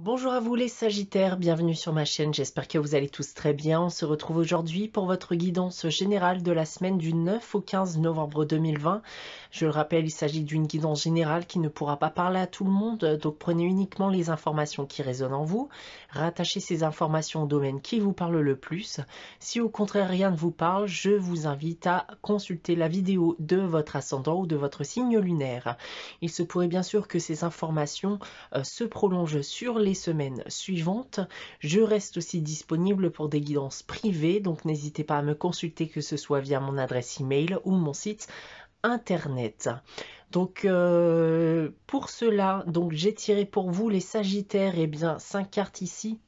Bonjour à vous les Sagittaires, bienvenue sur ma chaîne, j'espère que vous allez tous très bien. On se retrouve aujourd'hui pour votre guidance générale de la semaine du 9 au 15 novembre 2020. Je le rappelle, il s'agit d'une guidance générale qui ne pourra pas parler à tout le monde, donc prenez uniquement les informations qui résonnent en vous. Rattachez ces informations au domaine qui vous parle le plus. Si au contraire rien ne vous parle, je vous invite à consulter la vidéo de votre ascendant ou de votre signe lunaire. Il se pourrait bien sûr que ces informations se prolongent sur les semaines suivantes. Je reste aussi disponible pour des guidances privées, donc n'hésitez pas à me consulter, que ce soit via mon adresse email ou mon site internet. Donc pour cela, j'ai tiré pour vous les Sagittaires, 5 cartes ici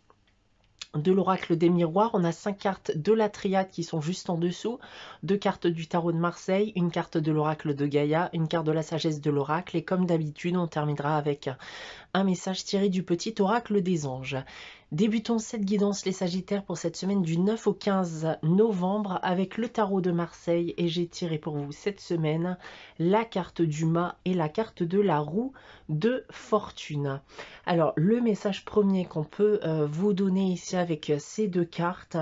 de l'oracle des miroirs. On a 5 cartes de la triade qui sont juste en dessous, 2 cartes du tarot de Marseille, une carte de l'oracle de Gaïa, une carte de la sagesse de l'oracle, et comme d'habitude on terminera avec un message tiré du petit oracle des anges. Débutons cette guidance les Sagittaires pour cette semaine du 9 au 15 novembre avec le tarot de Marseille, et j'ai tiré pour vous cette semaine la carte du mât et la carte de la roue de fortune. Alors le message premier qu'on peut vous donner ici avec ces deux cartes,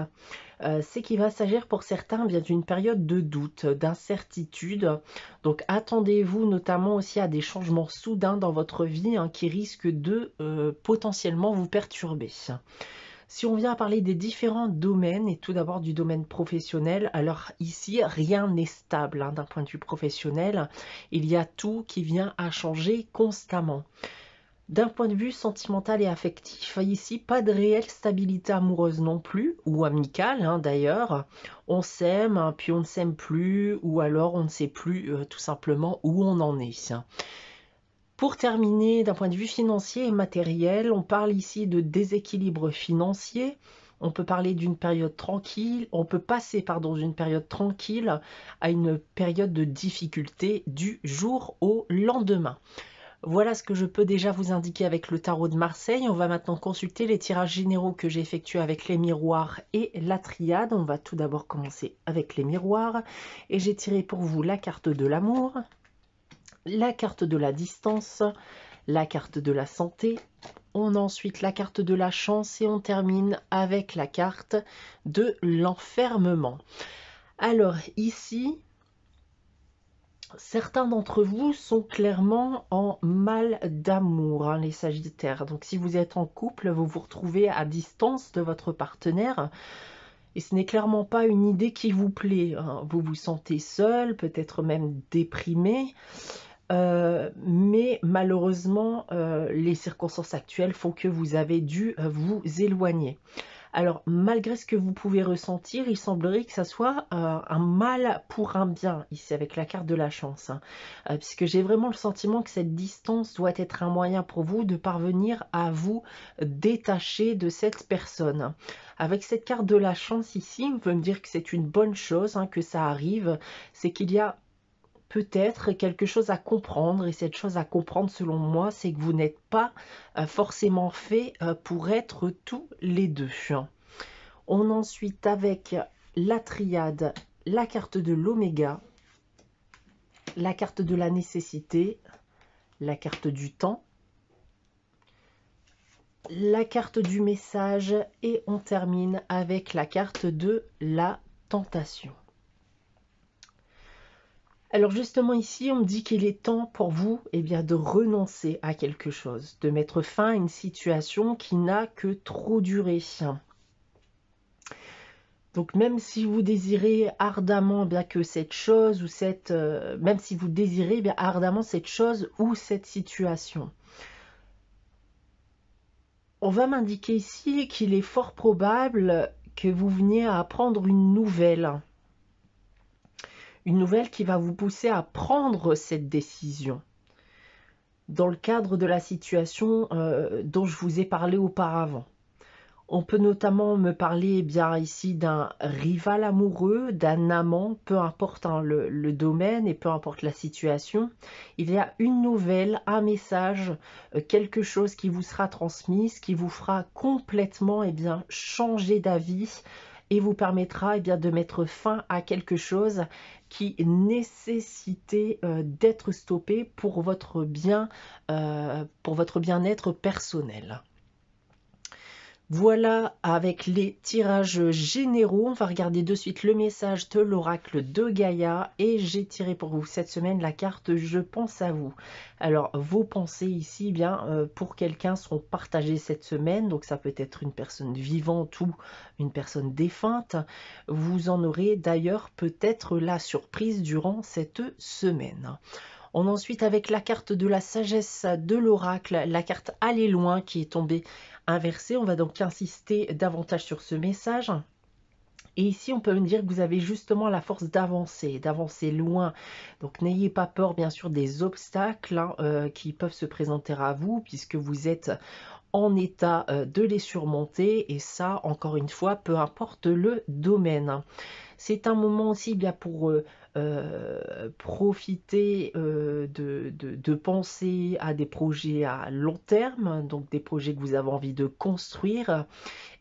c'est qu'il va s'agir pour certains bien d'une période de doute, d'incertitude. Donc attendez-vous notamment aussi à des changements soudains dans votre vie qui risquent de potentiellement vous perturber. Si on vient à parler des différents domaines, et tout d'abord du domaine professionnel, alors ici rien n'est stable d'un point de vue professionnel. Il y a tout qui vient à changer constamment. D'un point de vue sentimental et affectif, ici, pas de réelle stabilité amoureuse non plus, ou amicale d'ailleurs. On s'aime, puis on ne s'aime plus, ou alors on ne sait plus tout simplement où on en est. Pour terminer, d'un point de vue financier et matériel, on parle ici de déséquilibre financier. On peut parler d'une période tranquille, on peut passer d'une période tranquille à une période de difficulté du jour au lendemain. Voilà ce que je peux déjà vous indiquer avec le tarot de Marseille. On va maintenant consulter les tirages généraux que j'ai effectués avec les miroirs et la triade. On va tout d'abord commencer avec les miroirs. Et j'ai tiré pour vous la carte de l'amour, la carte de la distance, la carte de la santé. On a ensuite la carte de la chance et on termine avec la carte de l'enfermement. Alors ici, certains d'entre vous sont clairement en mal d'amour, les Sagittaires. Donc si vous êtes en couple, vous vous retrouvez à distance de votre partenaire. Et ce n'est clairement pas une idée qui vous plaît. Vous vous sentez seul, peut-être même déprimé. Mais malheureusement, les circonstances actuelles font que vous avez dû vous éloigner. Alors, malgré ce que vous pouvez ressentir, il semblerait que ça soit un mal pour un bien, ici, avec la carte de la chance. Puisque j'ai vraiment le sentiment que cette distance doit être un moyen pour vous de parvenir à vous détacher de cette personne. Avec cette carte de la chance ici, on peut me dire que c'est une bonne chose, que ça arrive. C'est qu'il y a peut-être quelque chose à comprendre, et cette chose à comprendre selon moi, c'est que vous n'êtes pas forcément fait pour être tous les deux. On a ensuite avec la triade, la carte de l'oméga, la carte de la nécessité, la carte du temps, la carte du message, et on termine avec la carte de la tentation. Alors justement ici, on me dit qu'il est temps pour vous de renoncer à quelque chose, de mettre fin à une situation qui n'a que trop duré. Donc même si vous désirez ardemment que cette chose ou même si vous désirez ardemment cette chose ou cette situation, on va m'indiquer ici qu'il est fort probable que vous veniez à apprendre une nouvelle qui va vous pousser à prendre cette décision dans le cadre de la situation dont je vous ai parlé auparavant. On peut notamment me parler ici d'un rival amoureux, d'un amant, peu importe le domaine et peu importe la situation. Il y a une nouvelle, un message, quelque chose qui vous sera transmis, qui vous fera complètement changer d'avis et vous permettra de mettre fin à quelque chose qui nécessitait d'être stoppé pour votre bien-être personnel. Voilà, avec les tirages généraux, on va regarder de suite le message de l'oracle de Gaïa et j'ai tiré pour vous cette semaine la carte Je pense à vous. Alors, vos pensées ici, pour quelqu'un sont partagées cette semaine, donc ça peut être une personne vivante ou une personne défunte. Vous en aurez d'ailleurs peut-être la surprise durant cette semaine. On ensuite avec la carte de la sagesse de l'oracle, la carte Aller loin qui est tombée inversée. On va donc insister davantage sur ce message. Et ici, on peut me dire que vous avez justement la force d'avancer loin. Donc, n'ayez pas peur, bien sûr, des obstacles qui peuvent se présenter à vous, puisque vous êtes en état de les surmonter. Et ça, encore une fois, peu importe le domaine. C'est un moment aussi bien pour profiter de penser à des projets à long terme, donc des projets que vous avez envie de construire.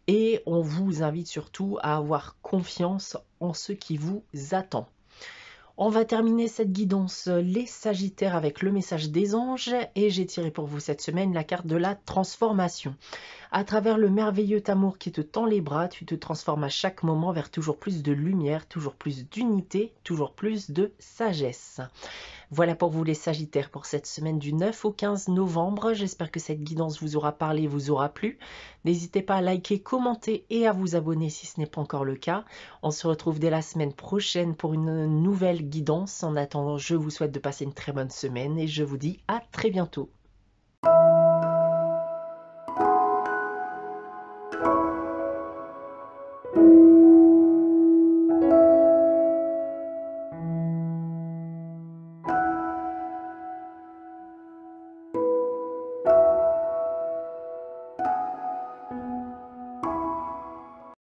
Et on vous invite surtout à avoir confiance en ce qui vous attend. On va terminer cette guidance les Sagittaires avec le message des anges et j'ai tiré pour vous cette semaine la carte de la transformation. À travers le merveilleux amour qui te tend les bras, tu te transformes à chaque moment vers toujours plus de lumière, toujours plus d'unité, toujours plus de sagesse. Voilà pour vous les Sagittaires pour cette semaine du 9 au 15 novembre. J'espère que cette guidance vous aura parlé, vous aura plu. N'hésitez pas à liker, commenter et à vous abonner si ce n'est pas encore le cas. On se retrouve dès la semaine prochaine pour une nouvelle guidance. En attendant, je vous souhaite de passer une très bonne semaine et je vous dis à très bientôt.